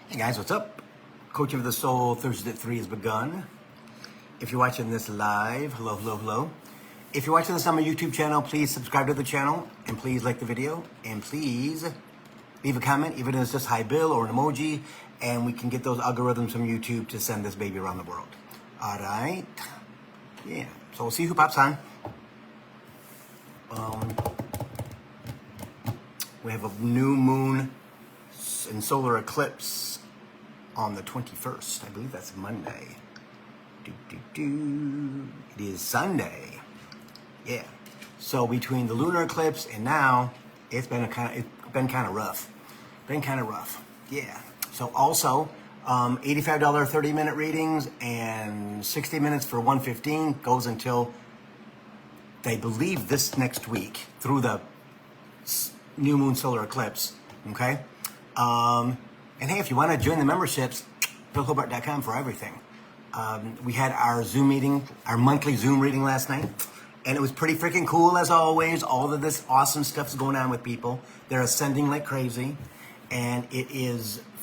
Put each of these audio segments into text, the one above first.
Hey guys, what's up? Coaching for the Soul Thursday at 3 has begun. If you're watching this live, hello, hello, hello. If you're watching this on my YouTube channel, please subscribe to the channel and please like the video and please leave a comment, even if it's just hi Bill or an emoji, and we can get those algorithms from YouTube to send this baby around the world. All right. Yeah. So we'll see who pops on. We have a new moon and solar eclipse on the 21st. I believe that's Monday. It is Sunday. Yeah. So between the lunar eclipse and now, it's been kind of rough. Been kind of rough. Yeah. So also, $85 30-minute readings and 60 minutes for 115 goes until they believe this next week through the new moon solar eclipse. Okay. And hey, if you want to join the memberships, billhobart.com for everything. We had our Zoom meeting, our monthly Zoom reading last night, and it was pretty freaking cool as always. All of this awesome stuff's going on with people. They're ascending like crazy, and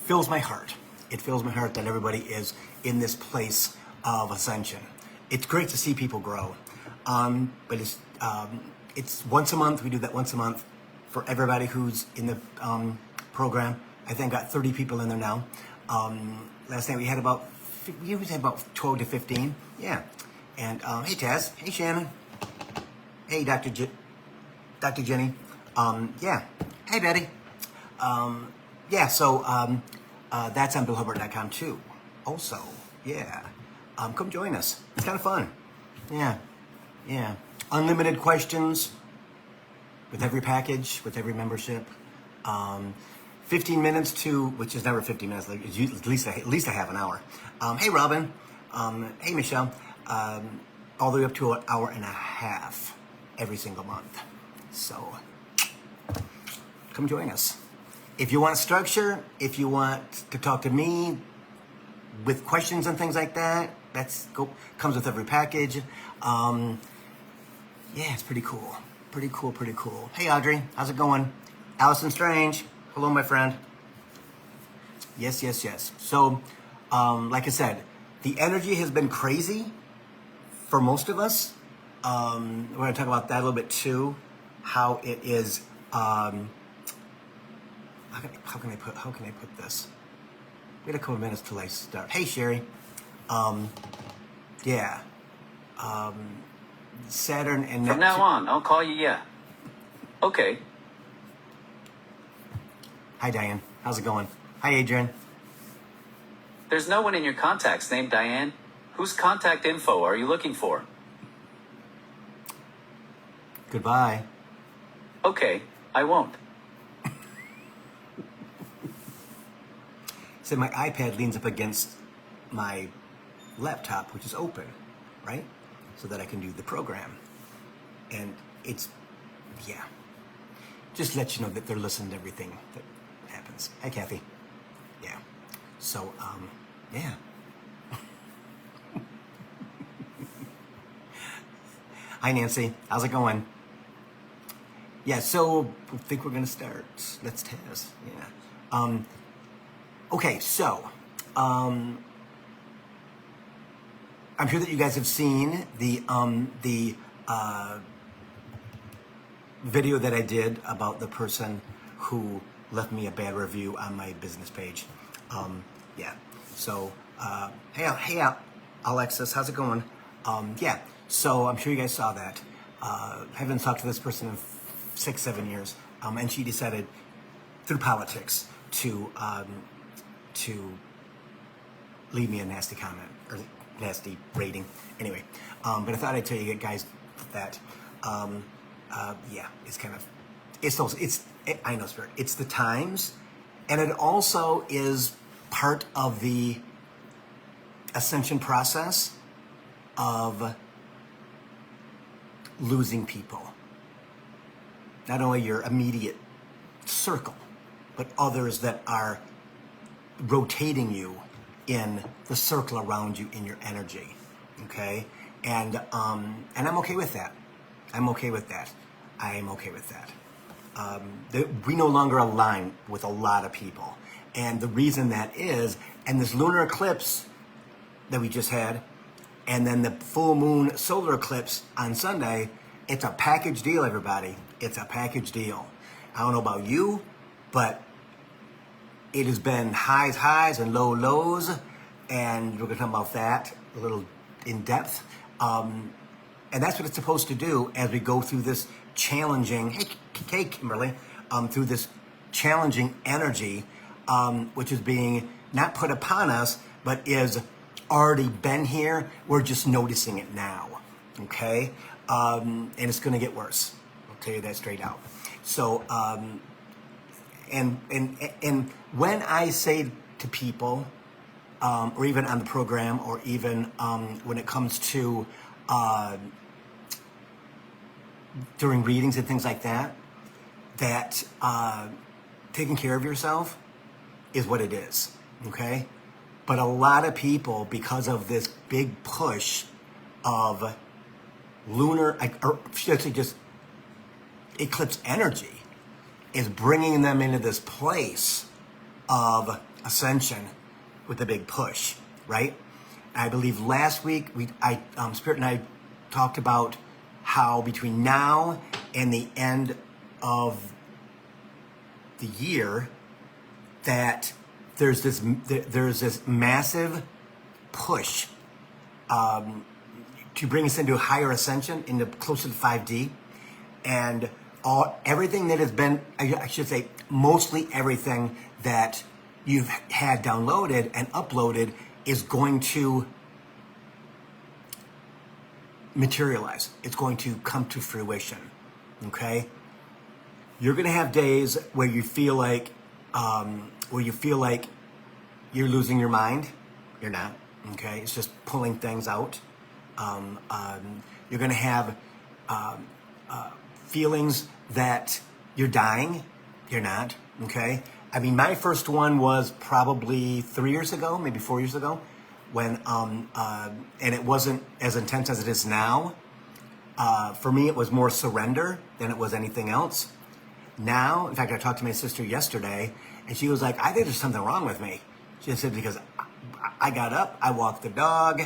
fills my heart. It fills my heart that everybody is in this place of ascension. It's great to see people grow, but it's once a month. We do that once a month for everybody who's in the program. I think got 30 people in there now. Last night we had about 12 to 15. Yeah. And hey Taz, hey Shannon, hey Dr. Jenny. Yeah. Hey Betty. Yeah. So that's on billhobart.com too. Also, yeah. Come join us. It's kind of fun. Yeah. Yeah. Unlimited questions with every package, with every membership. 15 minutes to, which is never 15 minutes, like it's at least a half an hour. Hey Robin, hey Michelle, all the way up to an hour and a half every single month. So come join us. If you want structure, if you want to talk to me with questions and things like that, comes with every package. Yeah, it's pretty cool. Pretty cool. Hey Audrey, how's it going? Allison Strange. Hello, my friend. Yes. So, like I said, the energy has been crazy for most of us. We're going to talk about that a little bit too. How it is. How can I put this? We got a couple minutes till I start. Hey, Sherry. Yeah. Saturn and Neptune. From now on, I'll call you. Yeah. Okay. Hi, Diane. How's it going? Hi, Adrian. There's no one in your contacts named Diane. Whose contact info are you looking for? Goodbye. Okay, I won't. So my iPad leans up against my laptop, which is open, right? So that I can do the program. And it's, yeah. Just let you know that they're listening to everything that happens. Hi, Kathy. Yeah. So, yeah. Hi, Nancy. How's it going? Yeah, so I think we're going to start. Let's test. Yeah. Okay, so, I'm sure that you guys have seen the video that I did about the person who left me a bad review on my business page. Yeah. So, hey, Alexis, how's it going? Yeah. So I'm sure you guys saw that. I haven't talked to this person in 6-7 years, and she decided through politics to leave me a nasty comment or nasty rating. Anyway, but I thought I'd tell you guys that. Yeah, I know, Spirit. It's the times, and it also is part of the ascension process of losing people. Not only your immediate circle, but others that are rotating you in the circle around you in your energy. Okay? And I'm okay with that. I'm okay with that. We no longer align with a lot of people. And the reason that is, and this lunar eclipse that we just had, and then the full moon solar eclipse on Sunday, it's a package deal, everybody. It's a package deal. I don't know about you, but it has been highs and lows, and we're going to talk about that a little in depth. And that's what it's supposed to do as we go through this challenging, hey Kimberly, through this challenging energy, which is being not put upon us, but is already been here. We're just noticing it now, okay? And it's going to get worse. I'll tell you that straight out. So, and when I say to people, or even on the program, or even when it comes to during readings and things like that, that taking care of yourself is what it is, okay? But a lot of people, because of this big push of lunar, or should I say just eclipse energy, is bringing them into this place of ascension with a big push, right? I believe last week Spirit and I talked about how between now and the end of the year, that there's this massive push to bring us into a higher ascension, into closer to 5D, and everything that has been, I should say, mostly everything that you've had downloaded and uploaded is going to materialize. It's going to come to fruition, okay? You're going to have days where you feel like you're losing your mind. You're not, okay? It's just pulling things out. You're going to have feelings that you're dying. You're not, okay? I mean, my first one was probably 3 years ago, maybe 4 years ago, when and it wasn't as intense as it is now. For me, it was more surrender than it was anything else. Now, in fact, I talked to my sister yesterday, and she was like, I think there's something wrong with me. She said, because I got up, I walked the dog,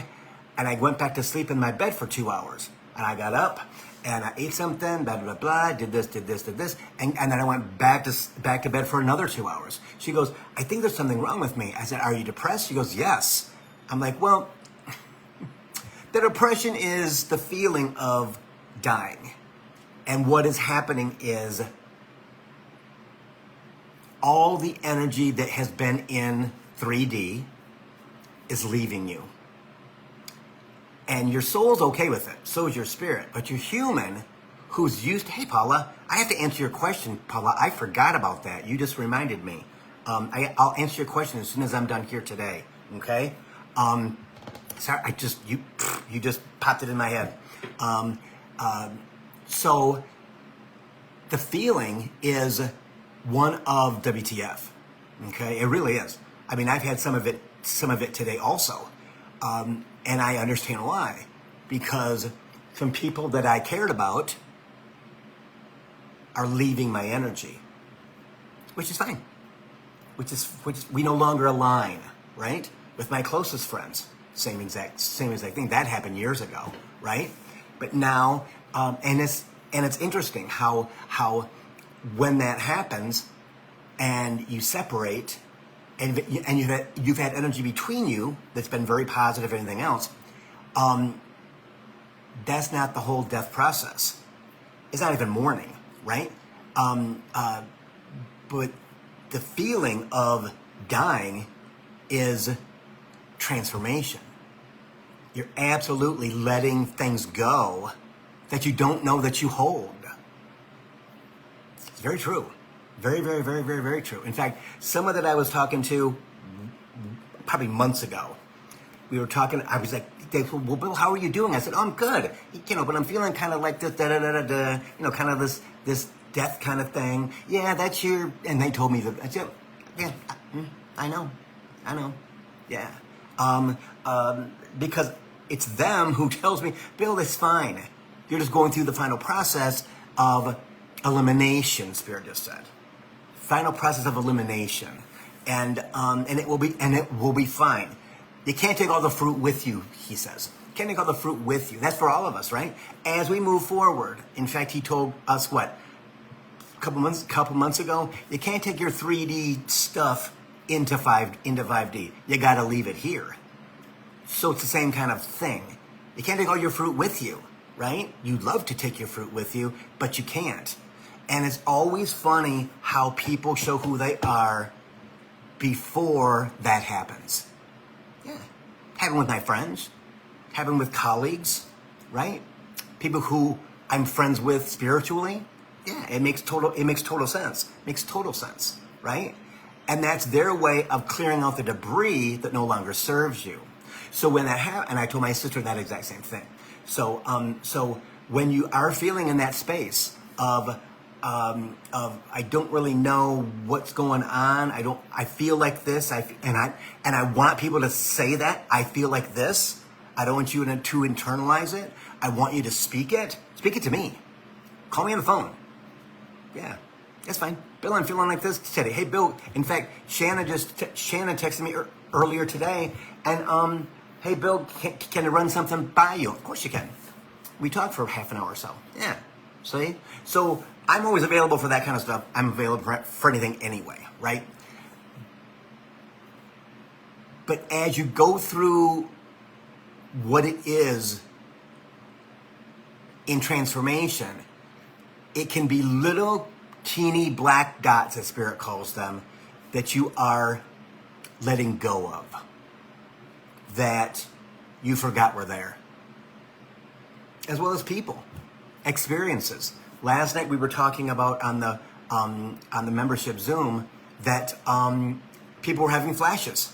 and I went back to sleep in my bed for 2 hours. And I got up, and I ate something, blah, blah, blah, did this, and then I went back to bed for another 2 hours. She goes, I think there's something wrong with me. I said, are you depressed? She goes, yes. I'm like, well, the depression is the feeling of dying. And what is happening is all the energy that has been in 3D is leaving you. And your soul's okay with it. So is your spirit. But your human, who's used to, hey, Paula, I have to answer your question, Paula. I forgot about that. You just reminded me. I'll answer your question as soon as I'm done here today. Okay? Sorry, you just popped it in my head. So the feeling is one of WTF. Okay? It really is. I mean, I've had some of it today also. And I understand why. Because some people that I cared about are leaving my energy. Which is fine. Which we no longer align, right? With my closest friends. Same exact thing. That happened years ago, right? But now, and it's interesting how when that happens and you separate, and you've had energy between you that's been very positive and everything else, that's not the whole death process. It's not even mourning, right? But the feeling of dying is transformation. You're absolutely letting things go that you don't know that you hold. It's very true. Very, very, very, very, very true. In fact, someone that I was talking to probably months ago, we were talking, I was like, they said, well, Bill, how are you doing? I said, oh, I'm good. But I'm feeling kind of like this, kind of this death kind of thing. Yeah, that's your, and they told me that, I said, yeah, I know. Yeah. Because it's them who tells me, Bill, it's fine. You're just going through the final process of elimination, Spirit just said. Final process of elimination. and it will be fine. You can't take all the fruit with you, he says. You can't take all the fruit with you. That's for all of us, right? As we move forward. In fact, he told us what? Couple months ago, you can't take your 3D stuff into 5D. You got to leave it here. So it's the same kind of thing. You can't take all your fruit with you, right? You'd love to take your fruit with you, but you can't. And it's always funny how people show who they are before that happens. Yeah. Happened with my friends, happened with colleagues, right? People who I'm friends with spiritually. Yeah, it makes total sense. Makes total sense, right? And that's their way of clearing out the debris that no longer serves you. So when that happens, and I told my sister that exact same thing. So when you are feeling in that space of I don't really know what's going on. I feel like this. And I want people to say that I feel like this. I don't want you to internalize it. I want you to speak it. Speak it to me. Call me on the phone. Yeah, that's fine. Bill, I'm feeling like this today. Hey, Bill. In fact, Shannon texted me earlier today, and hey, Bill, can I run something by you? Of course you can. We talked for half an hour or so. Yeah. See? So I'm always available for that kind of stuff. I'm available for anything anyway, right? But as you go through what it is in transformation, it can be little teeny black dots, as Spirit calls them, that you are letting go of, that you forgot were there, as well as people, experiences. Last night we were talking about on the membership Zoom that people were having flashes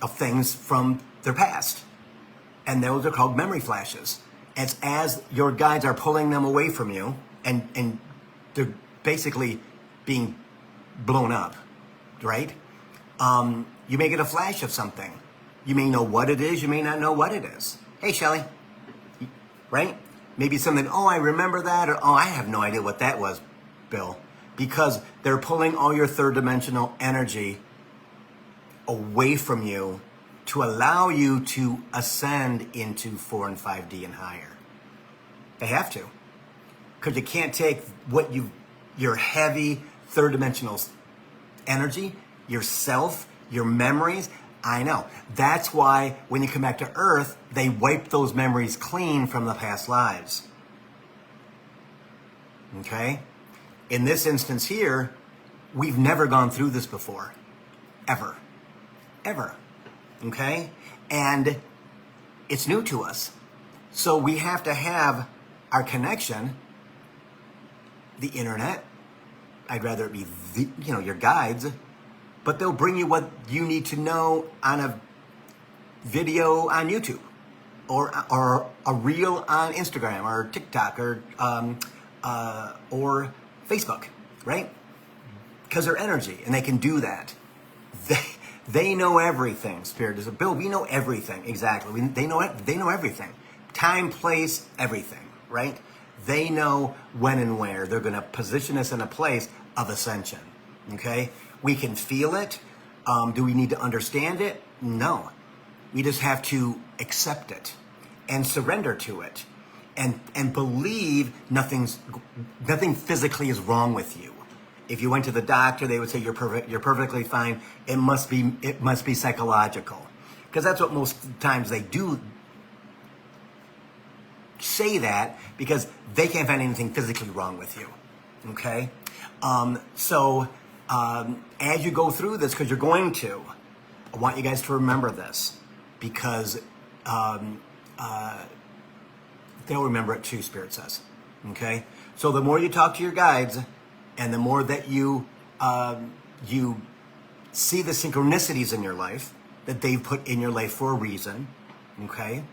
of things from their past, and those are called memory flashes. It's as your guides are pulling them away from you, and they're basically being blown up, right? You may get a flash of something. You may know what it is. You may not know what it is. Hey, Shelly, right? Maybe something, oh, I remember that, or oh, I have no idea what that was, Bill. Because they're pulling all your third dimensional energy away from you to allow you to ascend into 4 and 5D and higher. They have to. Because you can't take what your heavy third dimensional energy, yourself, your memories. I know. That's why when you come back to Earth, they wipe those memories clean from the past lives. Okay? In this instance here, we've never gone through this before. Ever. Ever. Okay? And it's new to us. So we have to have our connection, the internet. I'd rather it be your guides, but they'll bring you what you need to know on a video on YouTube, or a reel on Instagram or TikTok or Facebook, right? Because they're energy and they can do that. They know everything. Spirit is Bill. We know everything exactly. They know everything. Time, place, everything. Right? They know when and where. They're going to position us in a place of ascension. Okay? We can feel it. Do we need to understand it? No. We just have to accept it and surrender to it and believe nothing physically is wrong with you. If you went to the doctor, they would say you're perfectly fine. It must be psychological, because that's what most times they do. Say that because they can't find anything physically wrong with you. Okay? So as you go through this, because you're going to, I want you guys to remember this, because they'll remember it too, Spirit says. Okay? So the more you talk to your guides, and the more that you see the synchronicities in your life that they've put in your life for a reason, okay?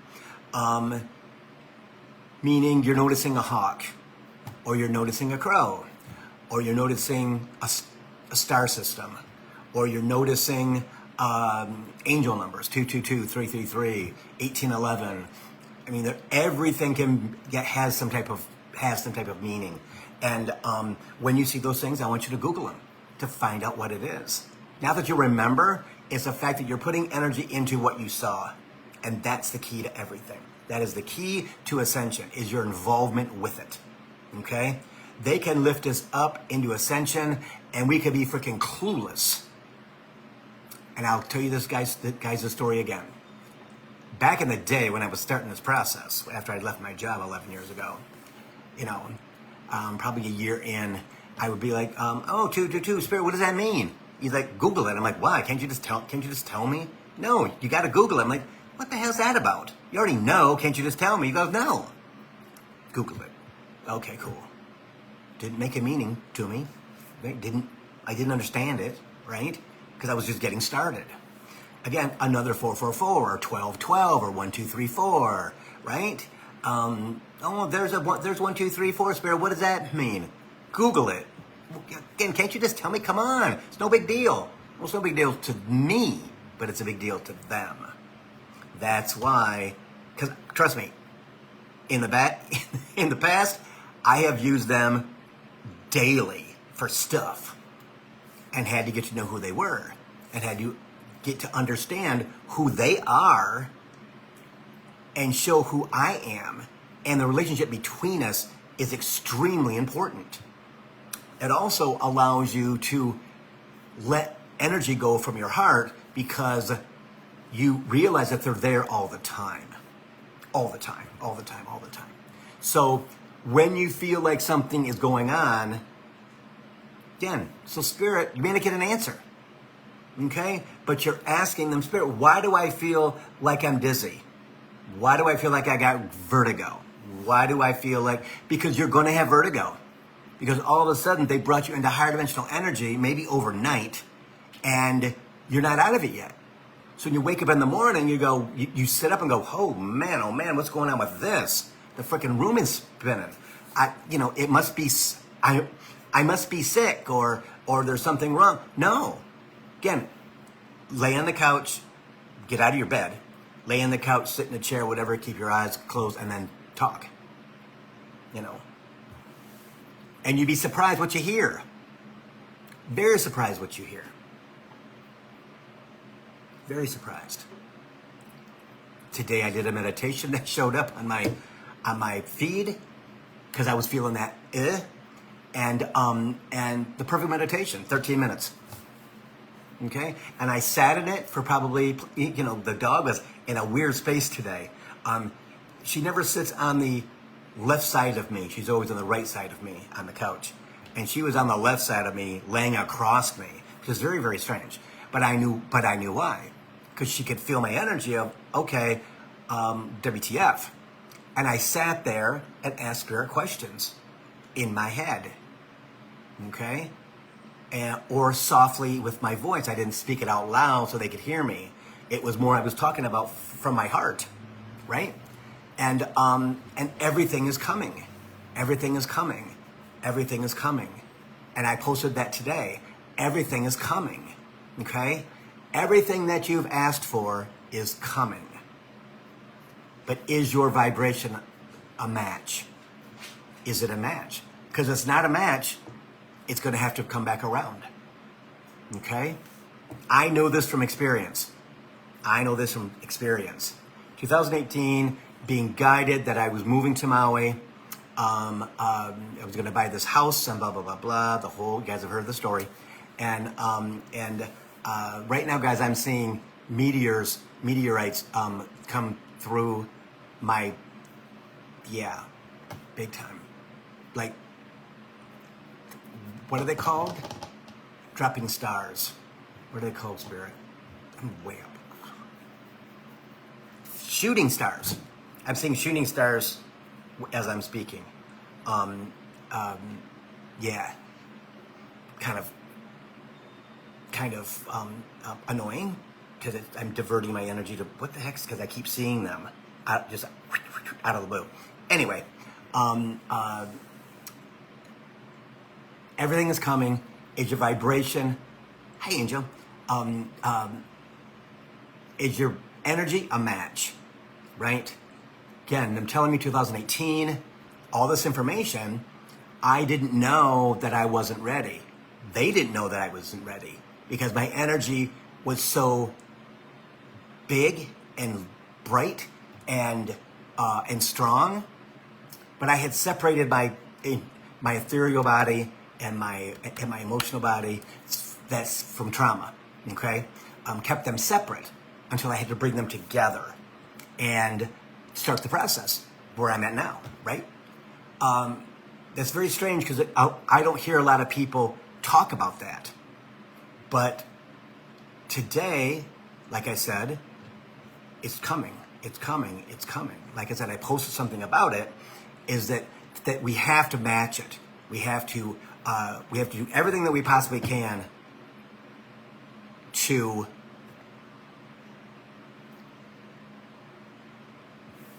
Meaning you're noticing a hawk, or you're noticing a crow, or you're noticing a star system, or you're noticing angel numbers, 222, 333, 1811. I mean, everything has some type of meaning. And when you see those things, I want you to Google them to find out what it is. Now that you remember, it's the fact that you're putting energy into what you saw. And that's the key to everything. That is the key to ascension, is your involvement with it. Okay? They can lift us up into ascension, and we could be freaking clueless. And I'll tell you this, guys, the story again. Back in the day when I was starting this process, after I'd left my job 11 years ago, you know, probably a year in, I would be like, oh, 222, Spirit, what does that mean? He's like, Google it. I'm like, why? Can't you just tell me? No, you got to Google it. I'm like, what the hell's that about? You already know. Can't you just tell me? He goes, no. Google it. Okay, cool. Didn't make a meaning to me. Right? I didn't understand it, right? Because I was just getting started. Again, another 444 or 1212 or 1234, right? Oh, there's 1234, Spirit. What does that mean? Google it. Again, can't you just tell me? Come on, it's no big deal. Well, it's no big deal to me, but it's a big deal to them. That's why, because trust me, in the past, I have used them daily for stuff, and had to get to know who they were, and had to get to understand who they are, and show who I am, and the relationship between us is extremely important. It also allows you to let energy go from your heart because you realize that they're there all the time. All the time, all the time, all the time. So when you feel like something is going on, again, so Spirit, you may not get an answer. Okay? But you're asking them, Spirit, why do I feel like I'm dizzy? Why do I feel like I got vertigo? Why do I feel like, because you're going to have vertigo. Because all of a sudden they brought you into higher dimensional energy, maybe overnight, and you're not out of it yet. So when you wake up in the morning, you sit up and go, oh man, what's going on with this? The freaking room is spinning. It must be, I must be sick or there's something wrong. No. Again, lay on the couch, get out of your bed, lay on the couch, sit in a chair, whatever, keep your eyes closed, and then talk. And you'd be surprised what you hear. Very surprised what you hear. Very surprised. Today I did a meditation that showed up on my feed because I was feeling that and the perfect meditation, 13 minutes. Okay? And I sat in it for probably, the dog was in a weird space today. She never sits on the left side of me. She's always on the right side of me on the couch. And she was on the left side of me, laying across me, which is very, very strange. But I knew why. Because she could feel my energy of, okay, WTF. And I sat there and asked her questions in my head. Okay? Or softly with my voice. I didn't speak it out loud so they could hear me. It was more I was talking about from my heart. Right? And everything is coming. Everything is coming. Everything is coming. And I posted that today. Everything is coming. Okay? Everything that you've asked for is coming. But is your vibration a match? Is it a match? Because if it's not a match, it's going to have to come back around. Okay? I know this from experience. 2018, being guided that I was moving to Maui. I was going to buy this house and blah, blah, blah, blah. You guys have heard the story. And right now, guys, I'm seeing meteorites come through my, big time. Like, what are they called? Dropping stars. What are they called, Spirit? I'm way up. Shooting stars. I'm seeing shooting stars as I'm speaking. Kind of annoying because I'm diverting my energy to what the heck? Because I keep seeing them out of the blue. Anyway, everything is coming. Is your vibration? Hi, Angel. Is your energy a match? Right? Again, I'm telling you, 2018, all this information, I didn't know that I wasn't ready. They didn't know that I wasn't ready. because my energy was so big and bright and strong, but I had separated my ethereal body and my emotional body that's from trauma. Okay, kept them separate until I had to bring them together and start the process where I'm at now. Right? That's very strange because I don't hear a lot of people talk about that, but today, like I said, it's coming. It's coming. It's coming. Like I said, I posted something about it. Is that we have to match it. We have to do everything that we possibly can to.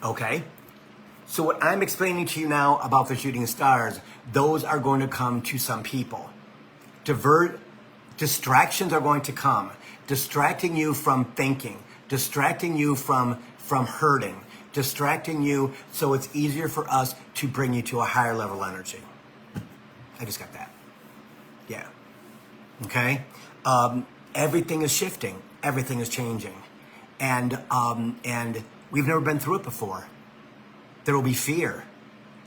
Okay. So what I'm explaining to you now about the shooting stars, those are going to come to some people. Distractions are going to come, distracting you from thinking, distracting you from hurting, distracting you so it's easier for us to bring you to a higher level energy. I just got that. Yeah. Okay? Everything is shifting. Everything is changing. And we've never been through it before. There will be fear.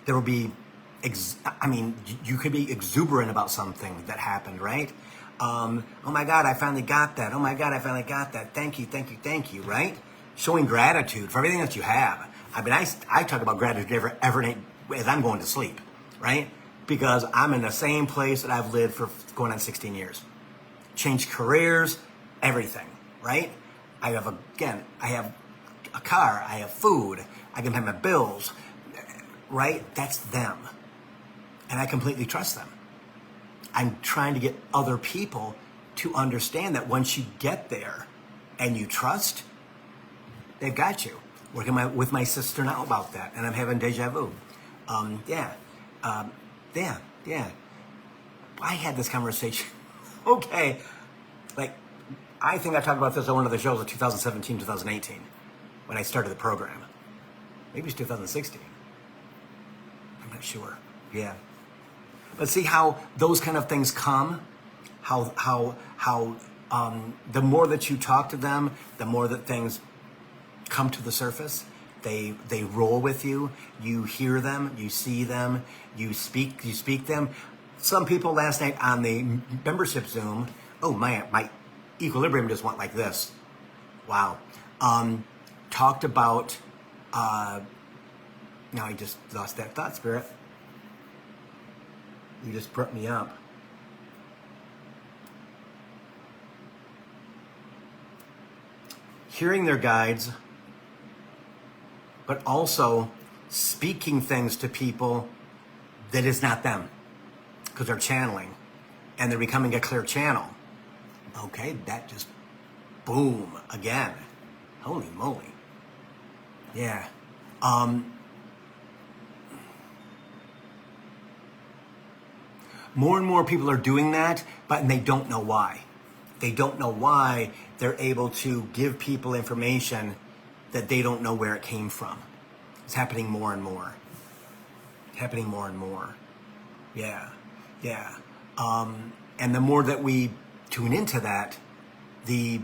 There will be, you could be exuberant about something that happened, right? Oh my God, I finally got that. Oh my God, I finally got that. Thank you, thank you, thank you, right? Showing gratitude for everything that you have. I talk about gratitude every night as I'm going to sleep, right? Because I'm in the same place that I've lived for going on 16 years. Changed careers, everything, right? I have a car, I have food, I can pay my bills, right? That's them. And I completely trust them. I'm trying to get other people to understand that once you get there and you trust, they've got you. Working with my sister now about that, and I'm having deja vu. Yeah. I had this conversation. Okay. Like, I think I talked about this on one of the shows of 2017, 2018, when I started the program. Maybe it's 2016. I'm not sure. Yeah. But see how those kind of things come? How the more that you talk to them, the more that things come to the surface. They roll with you. You hear them. You see them. You speak them. Some people last night on the membership Zoom, oh my equilibrium just went like this. Wow. Talked about, now I just lost that thought, Spirit. You just brought me up. Hearing their guides, but also speaking things to people that is not them, because they're channeling and they're becoming a clear channel. Okay, that just boom again. Holy moly. Yeah. More and more people are doing that, but they don't know why. They don't know why they're able to give people information that they don't know where it came from. It's happening more and more. Happening more and more. Yeah. And the more that we tune into that, the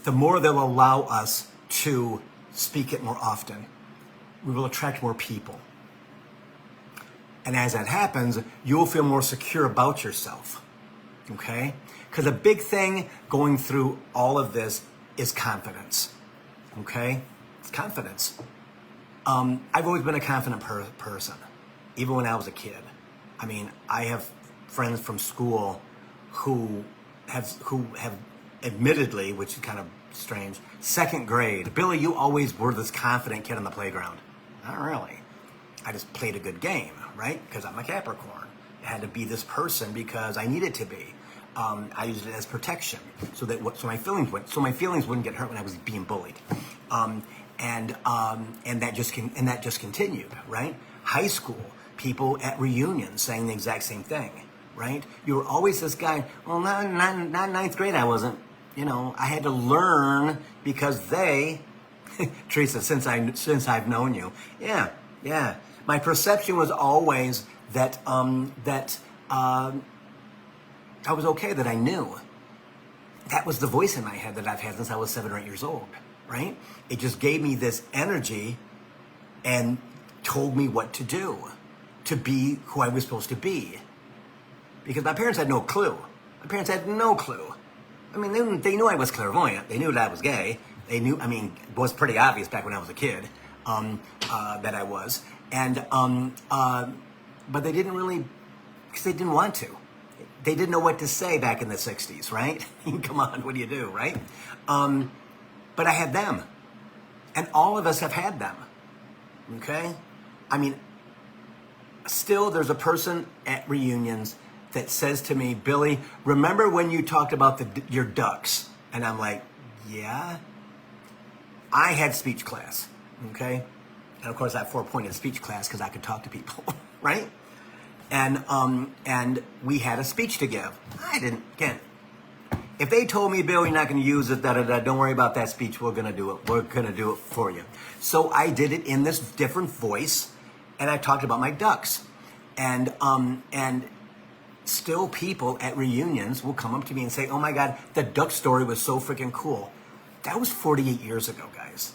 more they'll allow us to speak it more often. We will attract more people. And as that happens, you'll feel more secure about yourself. Okay? Because a big thing going through all of this is confidence. Okay? It's confidence. I've always been a confident person, even when I was a kid. I mean, I have friends from school who have admittedly, which is kind of strange, second grade. Billy, you always were this confident kid on the playground. Not really. I just played a good game, right? Because I'm a Capricorn. I had to be this person because I needed to be. I used it as protection, so my feelings wouldn't get hurt when I was being bullied, and that just continued, right? High school, people at reunions saying the exact same thing, right? You were always this guy. Well, not ninth grade. I wasn't. I had to learn because they, Teresa, since I've known you, yeah. My perception was always that I was okay, that I knew. That was the voice in my head that I've had since I was 7 or 8 years old, right? It just gave me this energy and told me what to do to be who I was supposed to be. Because my parents had no clue. My parents had no clue. I mean, they knew I was clairvoyant. They knew that I was gay. They knew, I mean, it was pretty obvious back when I was a kid that I was. And, but they didn't really, because they didn't want to. They didn't know what to say back in the 60s, right? Come on, what do you do, right? But I had them. And all of us have had them, okay? I mean, still there's a person at reunions that says to me, Billy, remember when you talked about your ducks? And I'm like, yeah. I had speech class, okay? And of course I had 4-pointed speech class because I could talk to people, right? And we had a speech to give. I didn't, again, if they told me, Bill, you're not going to use it, don't worry about that speech, we're going to do it. We're going to do it for you. So I did it in this different voice, and I talked about my ducks. And still people at reunions will come up to me and say, oh my God, the duck story was so freaking cool. That was 48 years ago, guys.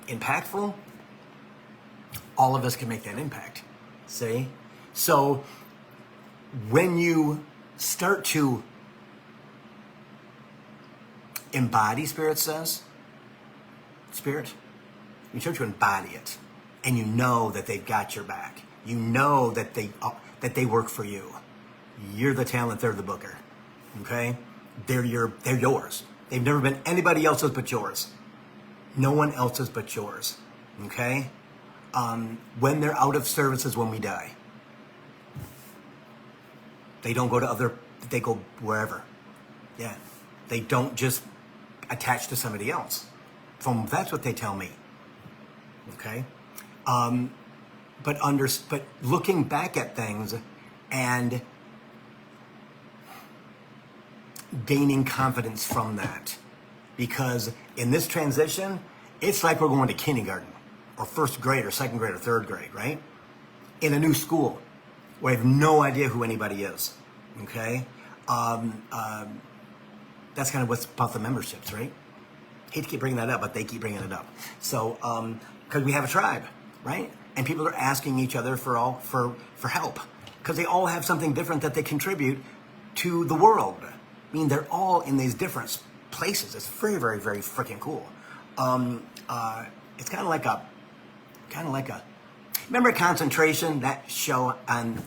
Impactful? All of us can make that impact. See? So when you start to embody, Spirit says, Spirit, you start to embody it, and you know that they've got your back. You know that they work for you. You're the talent, they're the booker. Okay? They're yours. They've never been anybody else's but yours. No one else's but yours. Okay? When they're out of service is when we die. They don't go they go wherever. Yeah. They don't just attach to somebody else. That's what they tell me. Okay? But looking back at things and gaining confidence from that. Because in this transition, it's like we're going to kindergarten or first grade or second grade or third grade, right? In a new school where I have no idea who anybody is, okay? That's kind of what's about the memberships, right? Hate to keep bringing that up, but they keep bringing it up. So, because we have a tribe, right? And people are asking each other for help because they all have something different that they contribute to the world. I mean, they're all in these different places. It's very, very, very freaking cool. It's kind of like a, remember Concentration, that show on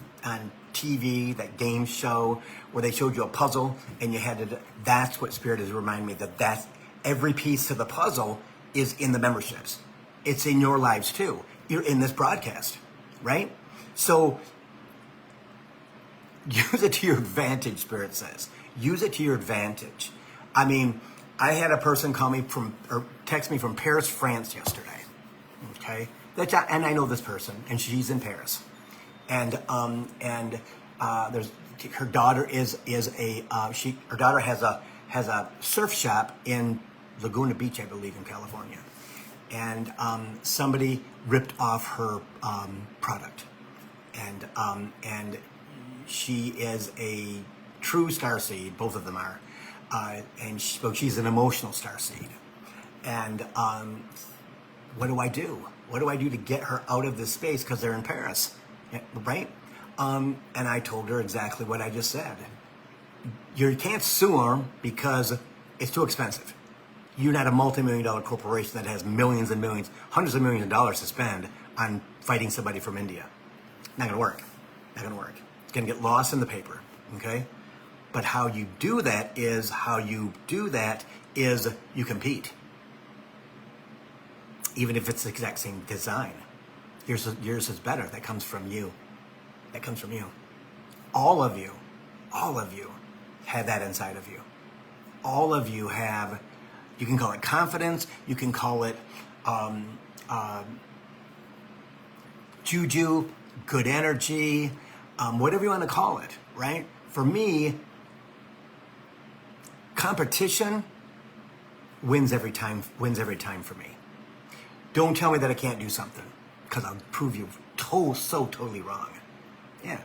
TV, that game show where they showed you a puzzle and you had to, that's what Spirit is reminding me that's every piece of the puzzle is in the memberships. It's in your lives too. You're in this broadcast, right? So use it to your advantage, Spirit says. Use it to your advantage. I mean, I had a person call me text me from Paris, France yesterday. Okay, and I know this person, and she's in Paris, and there's her daughter her daughter has a surf shop in Laguna Beach, I believe, in California, and somebody ripped off her product, and she is a true starseed. Both of them are, and she's an emotional starseed. And what do I do? What do I do to get her out of this space? Because they're in Paris, right? And I told her exactly what I just said. You can't sue them because it's too expensive. You're not a multi-million-dollar corporation that has millions and millions, hundreds of millions of dollars to spend on fighting somebody from India. Not gonna work. Not gonna work. It's gonna get lost in the paper. Okay? But how you do that is you compete. Even if it's the exact same design. Yours is better. That comes from you. That comes from you. All of you have that inside of you. All of you have, you can call it confidence, you can call it juju, good energy, whatever you want to call it, right? For me, competition wins every time for me. Don't tell me that I can't do something, because I'll prove you so totally wrong. Yeah.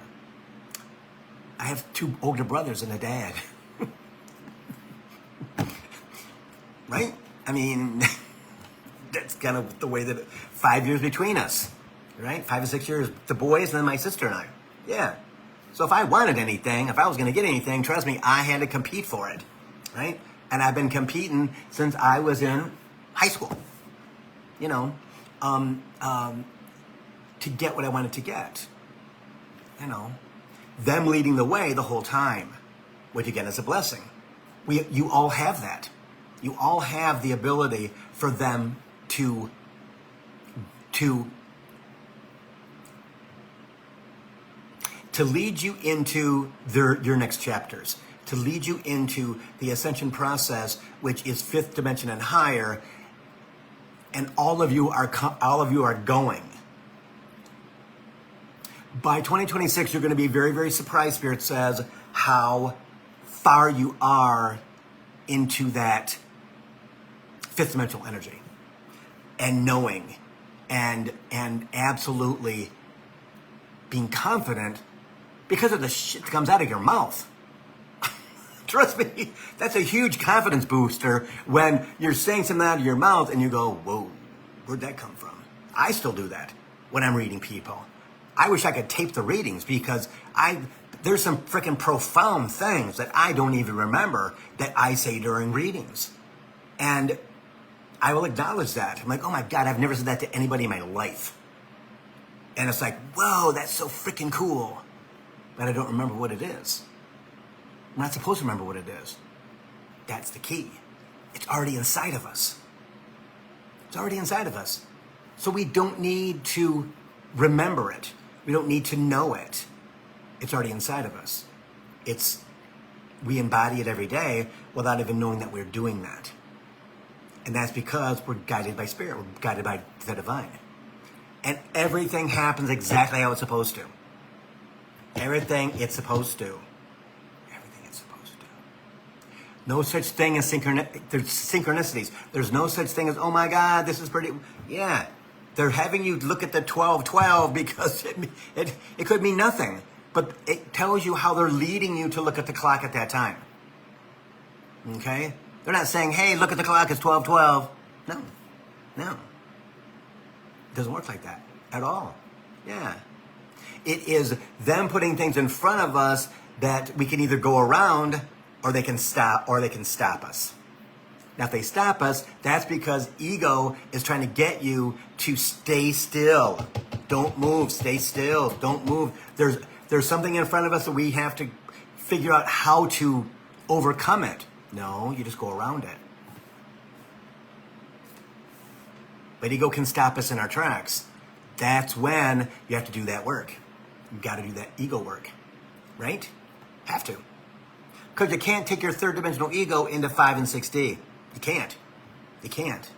I have 2 older brothers and a dad. Right? I mean, that's kind of the way that 5 years between us, right? 5 or 6 years, the boys, and then my sister and I. Yeah. So if I wanted anything, if I was going to get anything, trust me, I had to compete for it, right? And I've been competing since I was in high school, you know, to get what I wanted to get, you know. Them leading the way the whole time, which again is a blessing. You all have that. You all have the ability for them to lead you into your next chapters, to lead you into the ascension process, which is 5th dimension and higher, and all of you are going. By 2026, you're going to be very, very surprised, Spirit says, how far you are into that 5th dimensional energy, and knowing, and absolutely being confident because of the shit that comes out of your mouth. Trust me, that's a huge confidence booster when you're saying something out of your mouth and you go, whoa, where'd that come from? I still do that when I'm reading people. I wish I could tape the readings because there's some freaking profound things that I don't even remember that I say during readings. And I will acknowledge that. I'm like, oh my God, I've never said that to anybody in my life. And it's like, whoa, that's so freaking cool. But I don't remember what it is. I'm not supposed to remember what it is. That's the key. It's already inside of us. It's already inside of us. So we don't need to remember it. We don't need to know it. It's already inside of us. We embody it every day without even knowing that we're doing that. And that's because we're guided by spirit. We're guided by the divine. And everything happens exactly how it's supposed to. Everything it's supposed to. Everything it's supposed to. No such thing as synchronicities. There's no such thing as, oh my God, this is pretty. Yeah. They're having you look at the 12-12 because it could mean nothing. But it tells you how they're leading you to look at the clock at that time. Okay? They're not saying, hey, look at the clock, it's 12-12. No. It doesn't work like that at all. Yeah. It is them putting things in front of us that we can either go around or they can stop us. Now, if they stop us, that's because ego is trying to get you to stay still. Don't move. Stay still. Don't move. There's something in front of us that we have to figure out how to overcome it. No, you just go around it. But ego can stop us in our tracks. That's when you have to do that work. You got to do that ego work, right? Have to. Because you can't take your 3rd dimensional ego into 5 and 6D. You can't.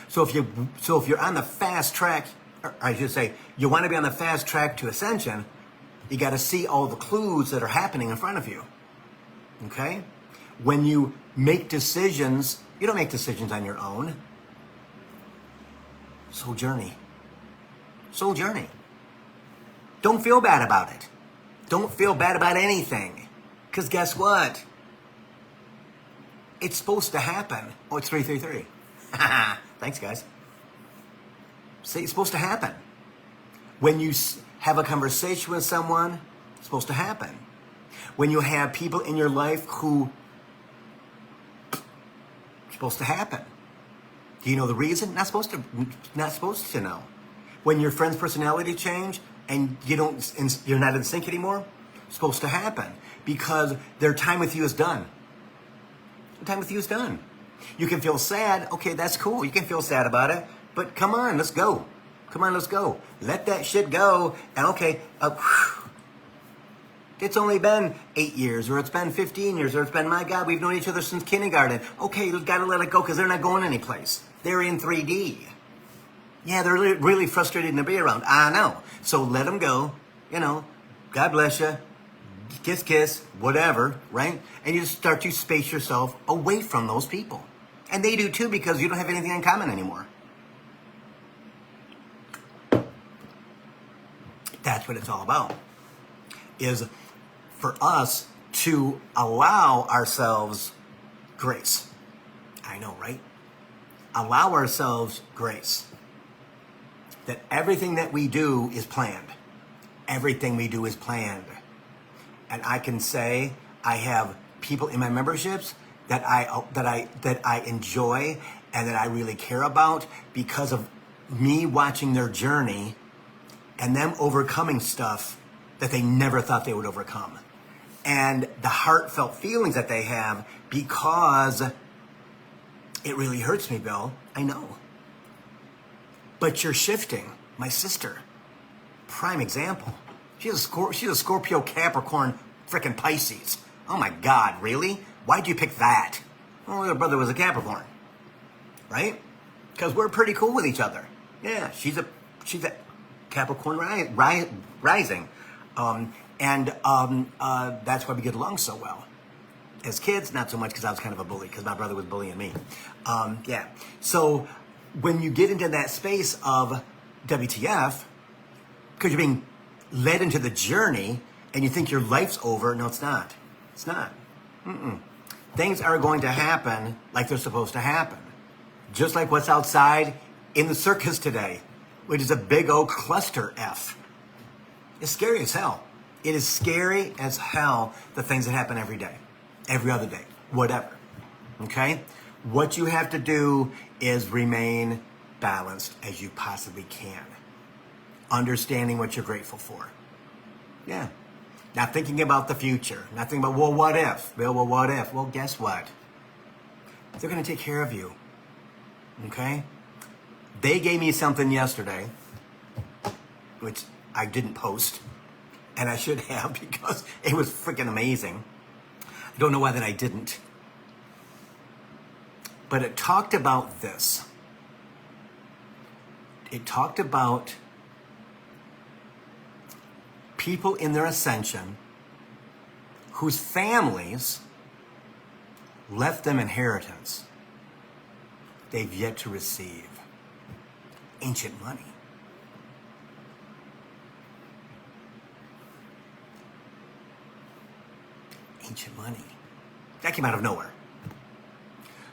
So if you're on the fast track, or I should say, you want to be on the fast track to ascension, you got to see all the clues that are happening in front of you. Okay? When you make decisions, you don't make decisions on your own. Soul journey. Don't feel bad about it. Don't feel bad about anything. Because guess what? It's supposed to happen. Oh, it's 333. Thanks, guys. See, it's supposed to happen. When you have a conversation with someone, it's supposed to happen. When you have people in your life who it's supposed to happen. Do you know the reason? Not supposed to know. When your friend's personality change and you're not in sync anymore, it's supposed to happen because their time with you is done. The time with you is done. You can feel sad. Okay, that's cool. You can feel sad about it, but come on, let's go. Let that shit go. And okay, it's only been 8 years, or it's been 15 years, or it's been, my God, we've known each other since kindergarten. Okay, we've got to let it go because they're not going anyplace. They're in 3D. Yeah, they're really frustrated to be around. I know. So let them go. God bless you. Kiss, kiss, whatever, right? And you start to space yourself away from those people. And they do too because you don't have anything in common anymore. That's what it's all about. is for us to allow ourselves grace. I know, right? Allow ourselves grace. That everything that we do is planned. Everything we do is planned. And I can say I have people in my memberships that I enjoy and that I really care about because of me watching their journey and them overcoming stuff that they never thought they would overcome. And the heartfelt feelings that they have, because it really hurts me, Bill. I know. But you're shifting. My sister, prime example. She's a Scorpio, Capricorn, frickin' Pisces. Oh my God, really? Why'd you pick that? Well, her brother was a Capricorn, right? Because we're pretty cool with each other. Yeah, she's a Capricorn rising, and that's why we get along so well. As kids, not so much because I was kind of a bully because my brother was bullying me. Yeah. So when you get into that space of WTF, because you're being led into the journey and you think your life's over, no, it's not. It's not. Things are going to happen like they're supposed to happen. Just like what's outside in the circus today, which is a big old cluster F. It's scary as hell. It is scary as hell, the things that happen every day, every other day, whatever. Okay? What you have to do is remain balanced as you possibly can. Understanding what you're grateful for. Yeah. Not thinking about the future. Not thinking about, well, what if? Bill, well, what if? Well, guess what? They're going to take care of you. Okay? They gave me something yesterday, which I didn't post, and I should have because it was freaking amazing. I don't know why that I didn't. But it talked about this. It talked about people in their ascension whose families left them inheritance they've yet to receive. Ancient money. Ancient money. That came out of nowhere.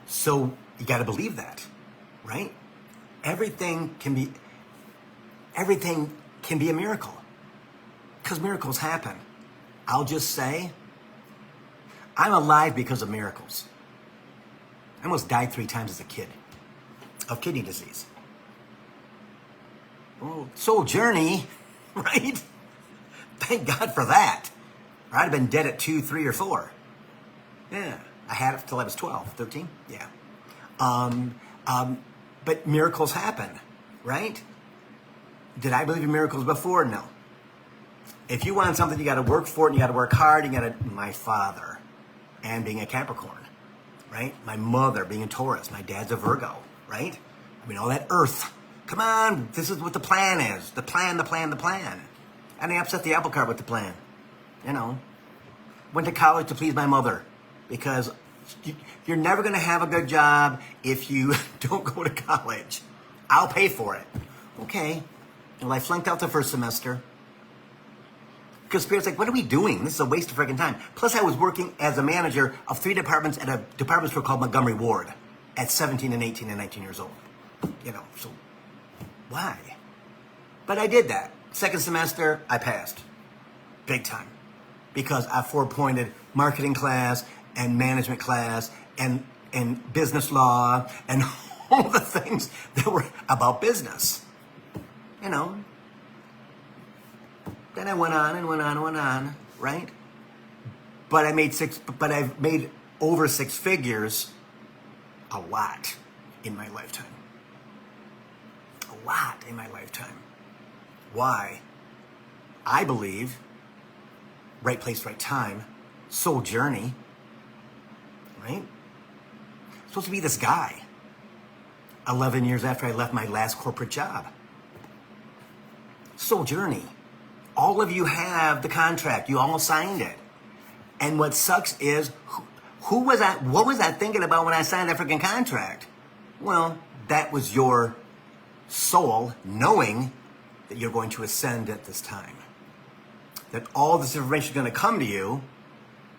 So you got to believe that, right? Everything can be a miracle. Because miracles happen. I'll just say, I'm alive because of miracles. I almost died 3 times as a kid of kidney disease. Oh, soul journey, right? Thank God for that. Or I'd have been dead at 2, 3, or 4. Yeah, I had it till I was 12, 13. Yeah. But miracles happen, right? Did I believe in miracles before? No. If you want something, you got to work for it, and you got to work hard. You got to. My father, and being a Capricorn, right? My mother being a Taurus. My dad's a Virgo, right? I mean, all that Earth. Come on, this is what the plan is. The plan. And I upset the apple cart with the plan. You know, went to college to please my mother because you're never going to have a good job if you don't go to college. I'll pay for it. Okay. Well, I flunked out the first semester. Because Spirit's like, what are we doing? This is a waste of freaking time. Plus, I was working as a manager of 3 departments at a department store called Montgomery Ward at 17 and 18 and 19 years old. You know, so why? But I did that. Second semester, I passed. Big time. Because I 4-pointed marketing class and management class and business law and all the things that were about business. You know. Then I went on, right? But I've made over 6 figures a lot in my lifetime. A lot in my lifetime. Why? I believe, right place, right time, soul journey, right? I'm supposed to be this guy 11 years after I left my last corporate job. Soul journey. All of you have the contract. You all signed it. And what sucks is, who was that? What was I thinking about when I signed that freaking contract? Well, that was your soul knowing that you're going to ascend at this time. that all this information is going to come to you.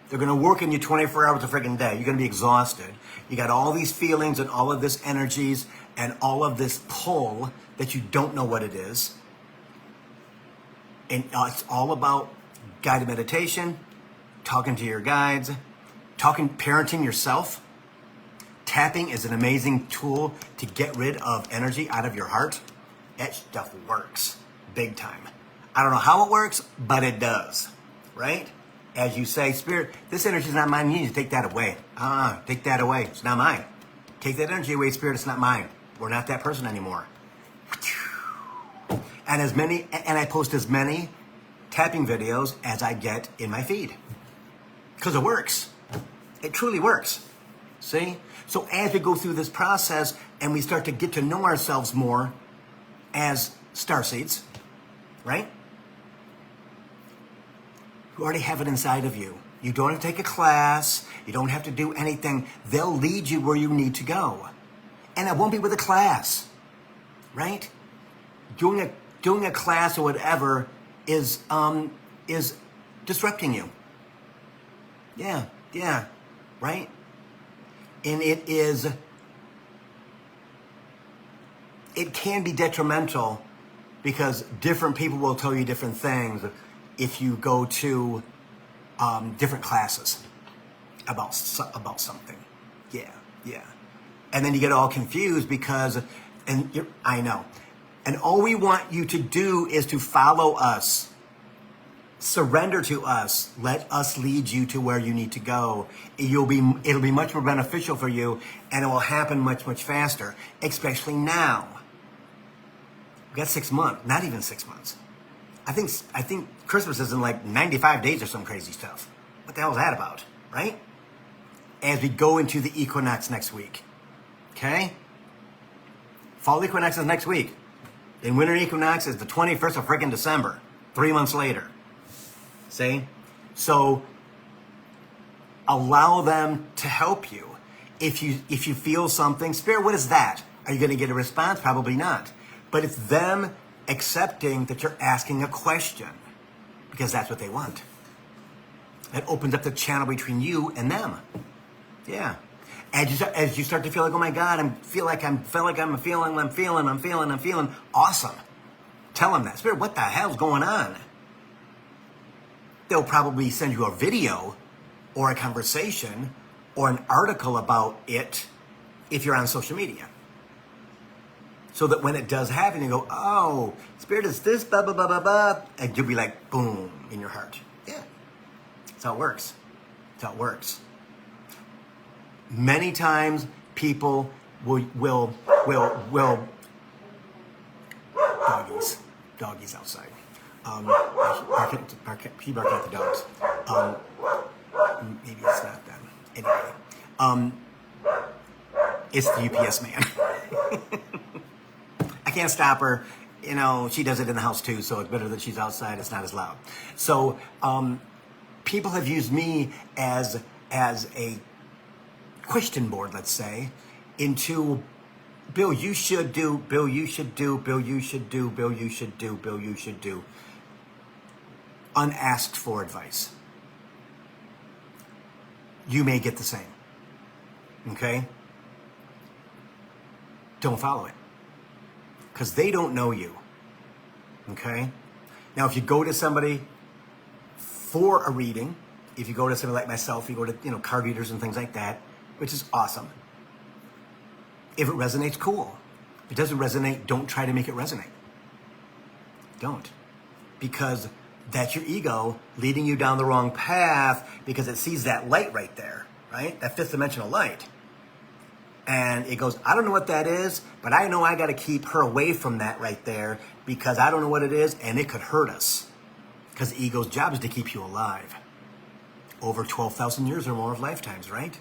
They're going to work in you 24 hours a freaking day. You're going to be exhausted. You got all these feelings and all of this energies and all of this pull that you don't know what it is. And it's all about guided meditation, talking to your guides, parenting yourself. Tapping is an amazing tool to get rid of energy out of your heart. That stuff works big time. I don't know how it works, but it does, right? As you say, Spirit, this energy is not mine. You need to take that away. Take that away. It's not mine. Take that energy away, Spirit. It's not mine. We're not that person anymore. And I post as many tapping videos as I get in my feed. Because it works. It truly works. See? So as we go through this process and we start to get to know ourselves more as starseeds, right? You already have it inside of you. You don't have to take a class. You don't have to do anything. They'll lead you where you need to go. And it won't be with a class, right? Doing a class or whatever is disrupting you. Yeah, right? And it can be detrimental because different people will tell you different things if you go to different classes about something. Yeah. And then you get all confused because, I know. And all we want you to do is to follow us. Surrender to us. Let us lead you to where you need to go. It'll be much more beneficial for you, and it will happen much, much faster, especially now. We got 6 months, not even 6 months. I think Christmas is in like 95 days or some crazy stuff. What the hell is that about, right? As we go into the equinox next week, okay? Fall equinox is next week. And winter equinox is the 21st of freaking December, 3 months later. See? So allow them to help you. If you feel something, Spirit, what is that? Are you going to get a response? Probably not. But it's them accepting that you're asking a question because that's what they want. It opens up the channel between you and them. Yeah. As you start to feel like, oh my God, I'm feeling awesome. Tell them that. Spirit, what the hell's going on? They'll probably send you a video or a conversation or an article about it if you're on social media. So that when it does happen, you go, oh, Spirit is this, blah, blah, blah, blah, blah. And you'll be like, boom, in your heart. Yeah. That's how it works. That's how it works. Many times people will doggies outside. He barking at the dogs. Maybe it's not them. Anyway, it's the UPS man. I can't stop her. You know, she does it in the house too, so it's better that she's outside. It's not as loud. So people have used me as a question board, let's say, into Bill, you should do, Bill, you should do, Bill, you should do, Bill, you should do, Bill, you should do. Unasked for advice. You may get the same. Okay? Don't follow it. Because they don't know you. Okay? Now, if you go to somebody for a reading, if you go to somebody like myself, you go to, card readers and things like that, which is awesome. If it resonates, cool. If it doesn't resonate, don't try to make it resonate. Don't. Because that's your ego leading you down the wrong path because it sees that light right there, right? That fifth dimensional light. And it goes, I don't know what that is, but I know I got to keep her away from that right there because I don't know what it is and it could hurt us. Because the ego's job is to keep you alive. Over 12,000 years or more of lifetimes, right?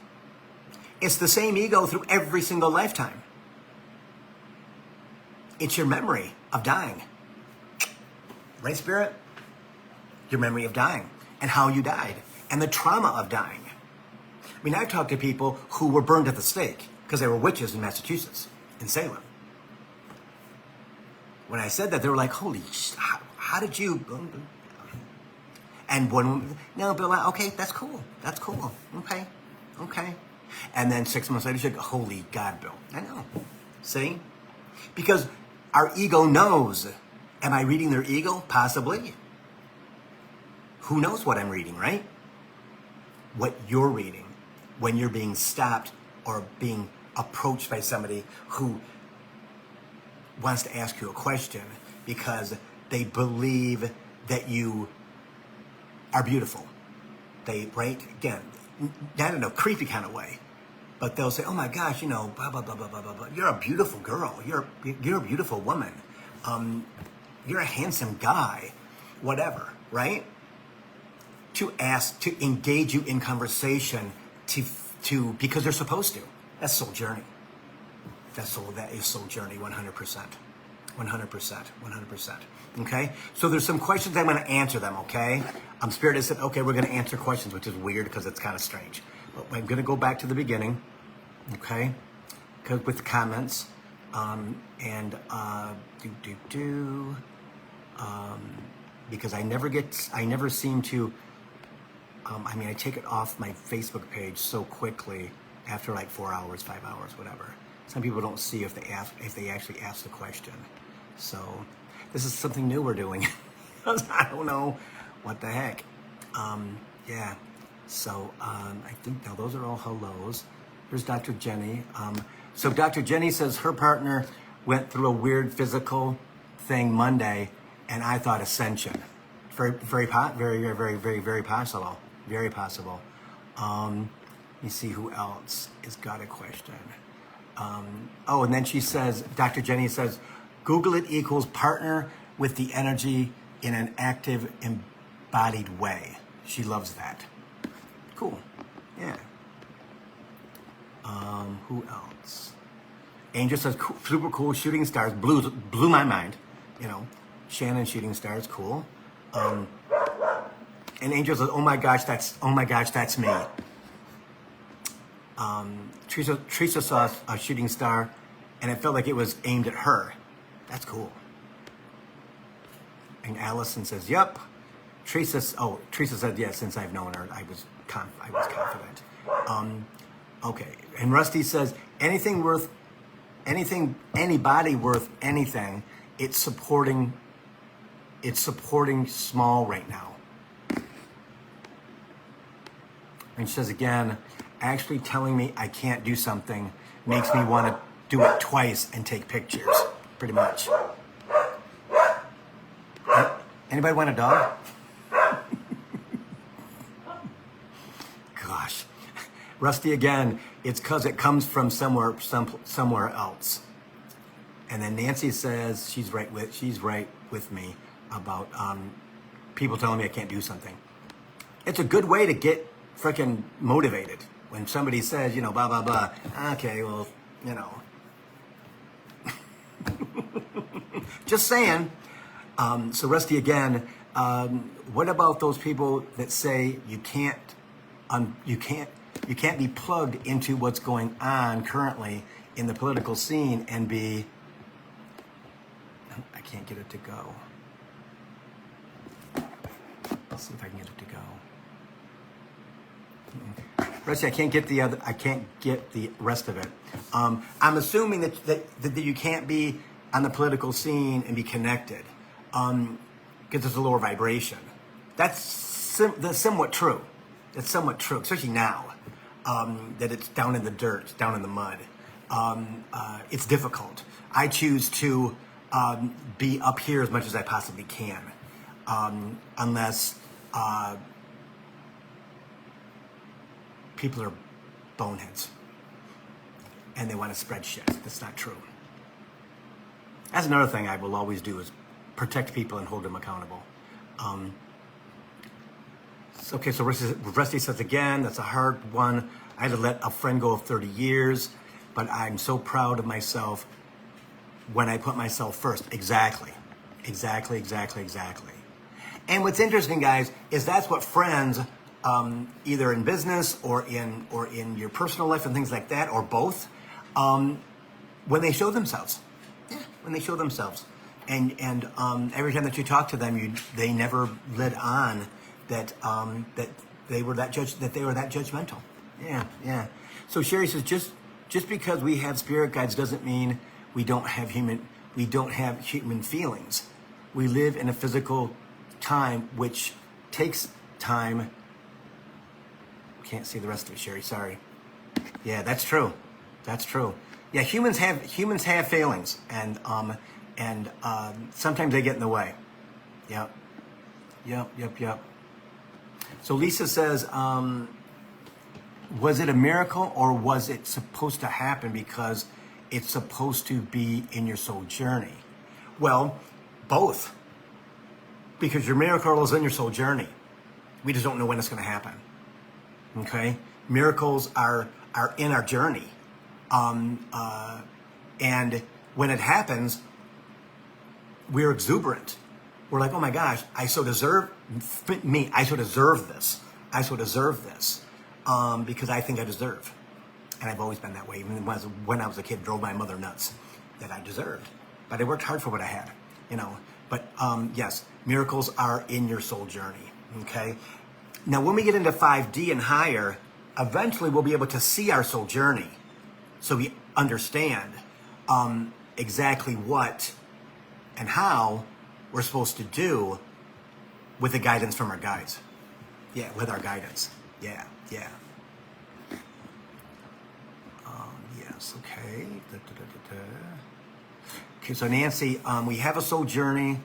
It's the same ego through every single lifetime. It's your memory of dying. Right, Spirit? Your memory of dying and how you died and the trauma of dying. I mean, I've talked to people who were burned at the stake because they were witches in Massachusetts, in Salem. When I said that, they were like, holy, how did you? And when, no, Bill, okay, that's cool. That's cool. Okay. Okay. And then 6 months later, she'll go, holy God, Bill. I know. See? Because our ego knows. Am I reading their ego? Possibly. Who knows what I'm reading, right? What you're reading when you're being stopped or being approached by somebody who wants to ask you a question because they believe that you are beautiful. They, right? Again, not in a creepy kind of way, but they'll say, oh my gosh, blah, blah, blah, blah, blah, blah, blah. You're a beautiful girl. You're a beautiful woman. You're a handsome guy, whatever, right? To engage you in conversation to because they're supposed to. That's soul journey. That is soul journey, 100%. 100%. Okay? So there's some questions I'm going to answer them, okay? Spirit has said, okay, we're going to answer questions, which is weird because it's kind of strange. But I'm going to go back to the beginning, okay? With the comments. Because I never seem to, I take it off my Facebook page so quickly after like 4 hours, 5 hours, whatever. Some people don't see if they actually ask the question. So this is something new we're doing. I don't know what the heck. Yeah. So I think now those are all hellos. Here's Dr. Jenny. So Dr. Jenny says her partner went through a weird physical thing Monday, and I thought ascension. Very possible. Very possible. Let me see who else has got a question. And then she says, Dr. Jenny says, Google it equals partner with the energy in an active, embodied way. She loves that. Cool. Yeah. Who else? Angel says, super cool, shooting stars, blew my mind. Shannon shooting stars, cool. And Angel says, oh my gosh, that's me. Teresa saw a shooting star, and it felt like it was aimed at her. That's cool. And Allison says, yep. Teresa said, yes, since I've known her, I was confident. Okay. And Rusty says, anybody worth anything, it's supporting small right now. And she says again, actually telling me I can't do something makes me want to do it twice and take pictures, pretty much. Anybody want a dog? Gosh. Rusty again, it's because it comes from somewhere else. And then Nancy says she's right with me about people telling me I can't do something. It's a good way to get freaking motivated when somebody says, blah, blah, blah. Okay, well, just saying. So Rusty again, what about those people that say you can't be plugged into what's going on currently in the political scene and be, I can't get it to go. Let's see if I can get it to go. Rusty, I can't get the rest of it. I'm assuming that you can't be on the political scene and be connected because there's a lower vibration. That's somewhat true. That's somewhat true, especially now that it's down in the dirt, down in the mud. It's difficult. I choose to be up here as much as I possibly can, unless people are boneheads and they want to spread shit. That's not true. That's another thing I will always do is protect people and hold them accountable. Okay, so Rusty says again, that's a hard one. I had to let a friend go of 30 years, but I'm so proud of myself when I put myself first. Exactly. And what's interesting, guys, is that's what friends, either in business or in your personal life and things like that, or both, when they show themselves. Yeah, when they show themselves. And every time that you talk to them, they never let on that they were that judgmental. Yeah, yeah. So Sherry says, just because we have spirit guides doesn't mean we don't have human feelings. We live in a physical time which takes time. Can't see the rest of it, Sherry. Sorry. Yeah, that's true. That's true. Yeah, humans have failings, and sometimes they get in the way. Yep. So Lisa says, was it a miracle or was it supposed to happen because it's supposed to be in your soul journey? Well, both. Because your miracle is in your soul journey. We just don't know when it's going to happen. Okay? Miracles are in our journey. And when it happens, we're exuberant. We're like, oh my gosh, I so deserve this. Because I think I deserve. And I've always been that way. Even when I was a kid, drove my mother nuts that I deserved. But I worked hard for what I had, But yes, miracles are in your soul journey, okay? Now, when we get into 5D and higher, eventually we'll be able to see our soul journey. So we understand exactly what and how we're supposed to do with the guidance from our guides. Yeah, with our guidance. Yeah. Yes, okay. Okay, so Nancy, we have a soul journey,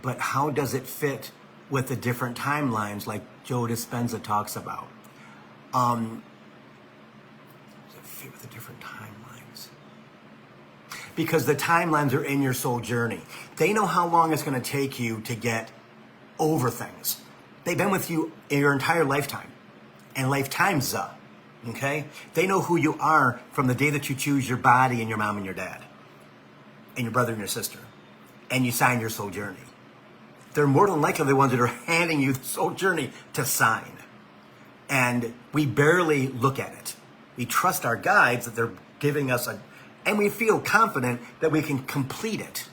but how does it fit with the different timelines like Joe Dispenza talks about? Does it fit with the different timelines? Because the timelines are in your soul journey. They know how long it's going to take you to get over things. They've been with you your entire lifetime. And lifetimes, okay? They know who you are from the day that you choose your body and your mom and your dad. And your brother and your sister. And you sign your soul journey. They're more than likely the ones that are handing you the soul journey to sign. And we barely look at it. We trust our guides that they're giving us and we feel confident that we can complete it.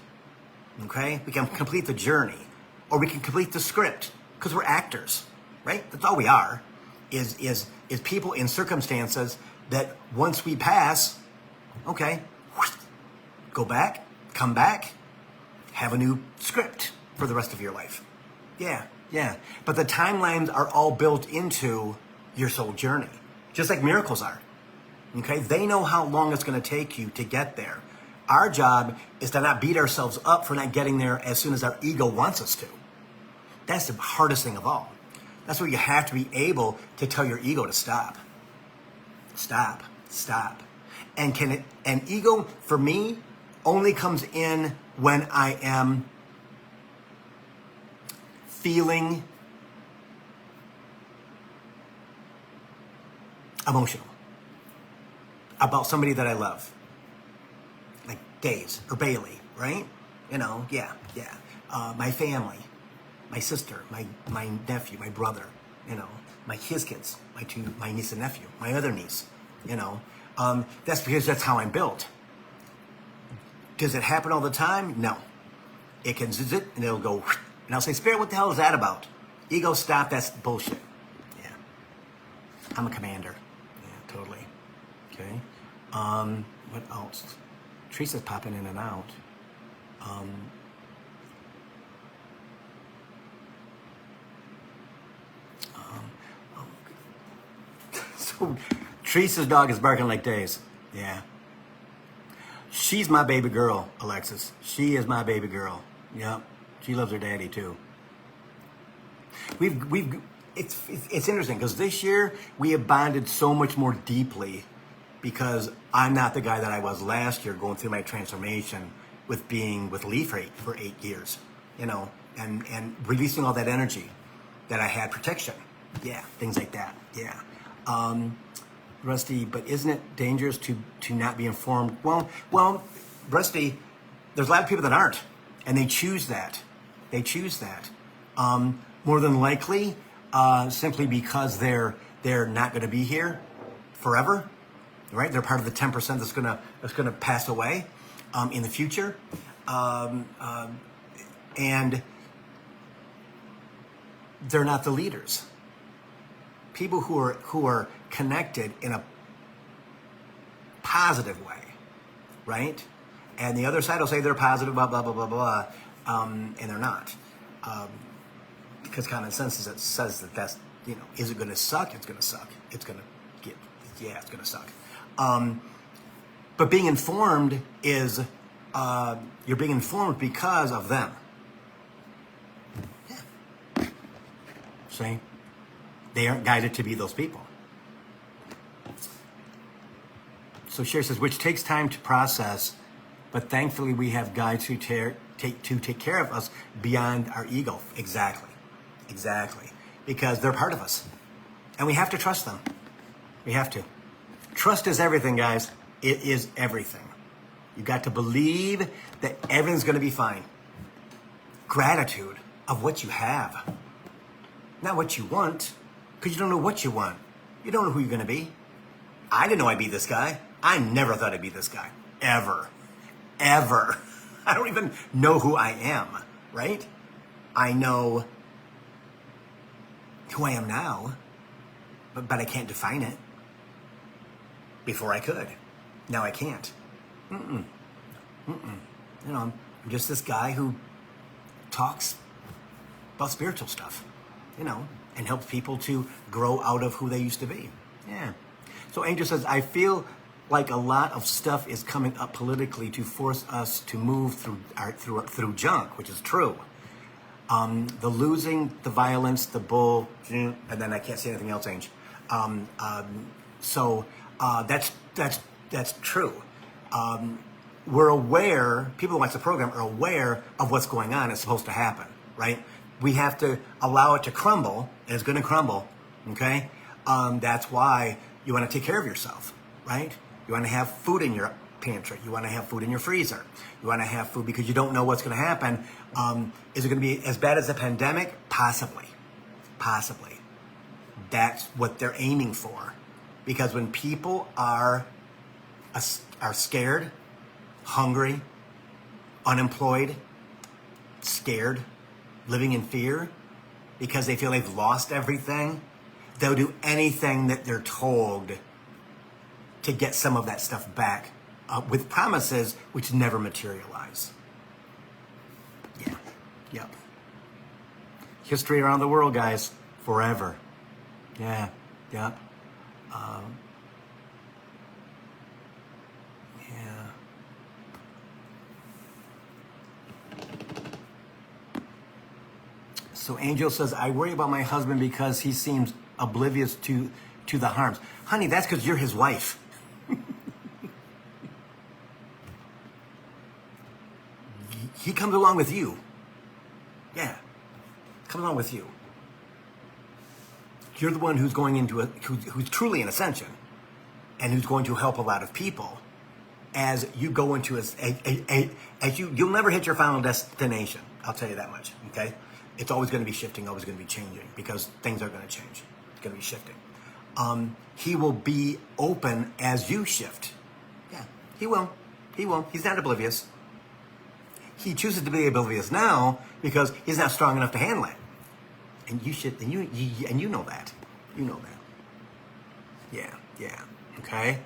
Okay? We can complete the journey. Or we can complete the script. Because we're actors, right? That's all we are, is people in circumstances that once we pass, okay, go back, come back, have a new script for the rest of your life. Yeah. But the timelines are all built into your soul journey, just like miracles are. Okay? They know how long it's going to take you to get there. Our job is to not beat ourselves up for not getting there as soon as our ego wants us to. That's the hardest thing of all. That's where you have to be able to tell your ego to stop. Stop. And ego, for me, only comes in when I am feeling emotional about somebody that I love. Like Days or Bailey, right? My family. My sister, my nephew, my brother, his kids, my niece and nephew, my other niece, that's because that's how I'm built. Does it happen all the time? No. It can zit and it'll go, and I'll say, Spirit, what the hell is that about? Ego, stop, that's bullshit. Yeah. I'm a commander. Yeah, totally. Okay. What else? Teresa's popping in and out. So Teresa's dog is barking like Days. Yeah. She's my baby girl, Alexis. She is my baby girl. Yep. She loves her daddy too. It's interesting because this year we have bonded so much more deeply because I'm not the guy that I was last year going through my transformation with being with Lee for 8 years, and releasing all that energy that I had, protection. Yeah, things like that. Yeah. Rusty, but isn't it dangerous to not be informed? Well, Rusty, there's a lot of people that aren't, and they choose that. More than likely, simply because they're not going to be here forever, right? They're part of the 10% that's gonna pass away in the future, and they're not the leaders. People who are connected in a positive way, right? And the other side will say they're positive, blah, blah, blah, blah, blah, and they're not. Because common sense says that that's, is it going to suck? It's going to suck. It's going to it's going to suck. But being informed is, you're being informed because of them. Yeah. See? They aren't guided to be those people. So Sherry says, which takes time to process, but thankfully we have guides who take care of us beyond our ego. Exactly. Because they're part of us. And we have to trust them. We have to. Trust is everything, guys. It is everything. You got to believe that everything's going to be fine. Gratitude of what you have. Not what you want, because you don't know what you want. You don't know who you're going to be. I didn't know I'd be this guy. I never thought I'd be this guy. Ever. I don't even know who I am, right? I know who I am now, but I can't define it. Before I could. Now I can't. I'm just this guy who talks about spiritual stuff, and helps people to grow out of who they used to be. Yeah. So Angel says, I feel like a lot of stuff is coming up politically to force us to move through junk, which is true. The losing, the violence, the bull, and then I can't say anything else, Angel. So that's true. We're aware, people who watch the program are aware of what's going on. It's supposed to happen, right? We have to allow it to crumble, and it's going to crumble, okay? That's why you want to take care of yourself, right? You want to have food in your pantry. You want to have food in your freezer. You want to have food because you don't know what's going to happen. Is it going to be as bad as the pandemic? Possibly. That's what they're aiming for. Because when people are scared, hungry, unemployed, scared, living in fear, because they feel they've lost everything, they'll do anything that they're told to get some of that stuff back, with promises which never materialize. Yeah. Yep. History around the world, guys, forever. Yeah. Yep. Yeah. So Angel says, I worry about my husband because he seems oblivious to the harms. Honey, that's because you're his wife. He comes along with you. Yeah. Comes along with you. You're the one who's going into who's truly an ascension, and who's going to help a lot of people as you go into you'll never hit your final destination. I'll tell you that much. Okay, it's always going to be shifting, always going to be changing, because things are going to change. It's going to be shifting. He will be open as you shift. Yeah, he will. He's not oblivious. He chooses to be oblivious now because he's not strong enough to handle it. And you know that. You know that. Yeah. Okay.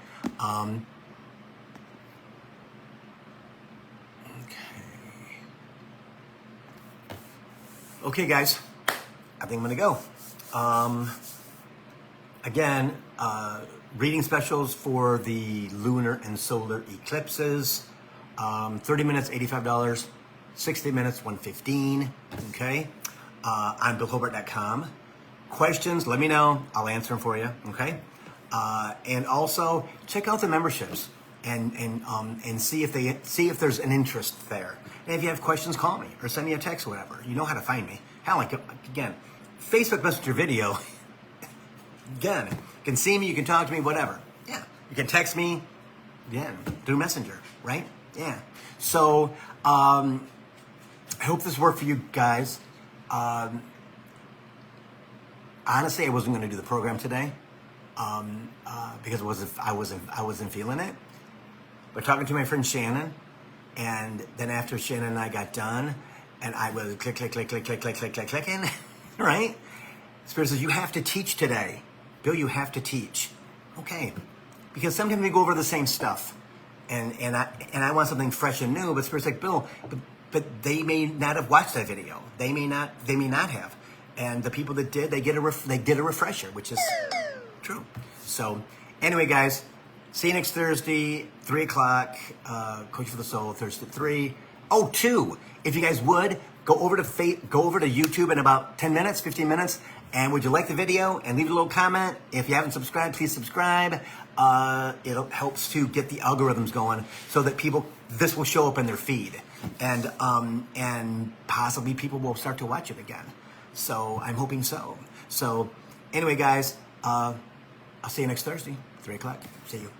Okay, guys. I think I'm gonna go. Again, reading specials for the lunar and solar eclipses. 30 minutes, $85. 60 minutes, $115. Okay. On billhobart.com. Questions, let me know. I'll answer them for you. Okay. And also check out the memberships and see if there's an interest there. And if you have questions, call me or send me a text or whatever. You know how to find me. Hell, again, Facebook Messenger video. Again, you can see me, you can talk to me, whatever. Yeah. You can text me, again, through Messenger, right? Yeah. So, I hope this worked for you guys. Honestly, I wasn't going to do the program today because I wasn't feeling it. But talking to my friend Shannon, and then after Shannon and I got done, and I was clicking, All right. Spirit says, you have to teach today. Bill, you have to teach. Okay. Because sometimes we go over the same stuff. And I want something fresh and new, but Spirit's like, Bill, but they may not have watched that video. They may not have. And the people that did, they did a refresher, which is true. So anyway, guys, see you next Thursday, 3 o'clock, Coaching for the Soul, Thursday at 3. Oh, 2. If you guys would, go over to YouTube in about 10 minutes, 15 minutes, and would you like the video and leave a little comment? If you haven't subscribed, please subscribe. It helps to get the algorithms going so that this will show up in their feed. And possibly people will start to watch it again. So I'm hoping so. So anyway, guys, I'll see you next Thursday, 3 o'clock. See you.